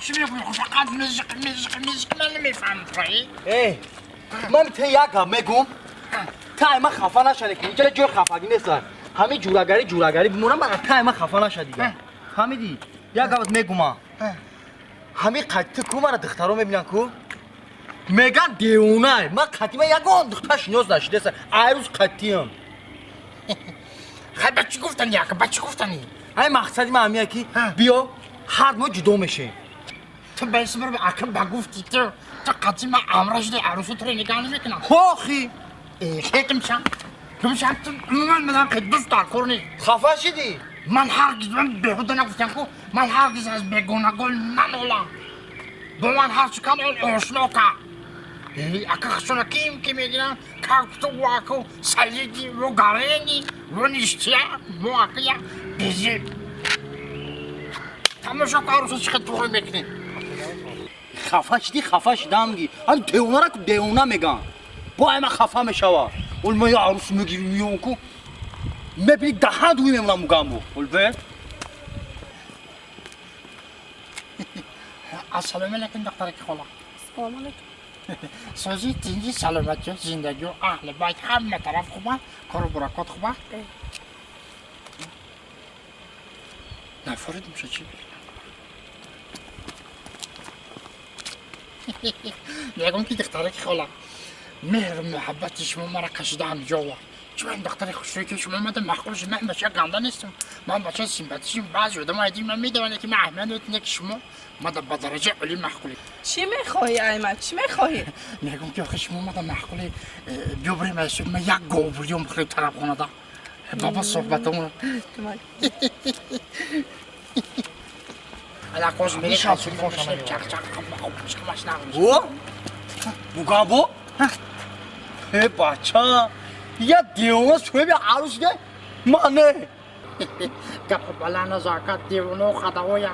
چی میگویی فقط میزیک من نمیفهم توی ای من ته یکم میگم تایم خفه نشده که اینجا جور خفگی نیست همین جورگری بمونم من تایم خفه نشد دیگه فهمیدی یکم میگم همین قطعه کو من دخترا میبینن کو میگن دیونه من قطعی من یکم دخترش نیاز نشده است ایروز قطعیم خیلی بچه گفتنی یکم بچه گفتنی این مقصدی من همیه که بیا هر ما جدا میشه تو بیسی برو به اکم بگفتی تو قطعی من امراج دی عروسو تو رو نگاه نمیکنم خوخی خیلی میشم تو من بدم که دوست دار کنی خفه شدی من هرگز من بهوده نگفتم که من هرگز از بیگانگان ننولم با من هرچی کم اون آشنا که اکا خشونا کیم که میگیرم کاکتو و اکو سلیدی و گرینی و نیشتیا و اکیا بیزی تماشا که عروسا چی خیلی توقعی میکنیم خفه شدم میگی هم دیونه را که دیونه میگن با همه خفه میشوه اول ما یه عروس میگیریم میون که میبینی دهن دوی میمونم مگم بو اول بید السلام علیکم دختر که خلا سلام علیکم سازی تینجی سلامتی و زندگی و اهل باید همه طرف خوبه کار و برکات خوبه نفرد میشه چی میگم که دختر که خلا مهر و محبت شما مرا کشیده همجا و چون این دختر خوشروی که شما مده مخلوش من بچه گنده نیستم من بچه سیمپاتیشم بعضی آدم هایدین من میدونم که من اهمیت که شما مده به درجه علی مخلوی چی میخوایی ایمن چی میخوایی میگم که آخه شما مده مخلوی بیا بریم ایسون من یک گاو بریام خیلی طرف خونه دا بابا صحبتمون علاقاش میگه خاصی خوشم چک کمش نمیشه او مگم بو ای بچه یه دیونه سوی به عروس ده منه گپ بلا نزاکت دیونو خداویم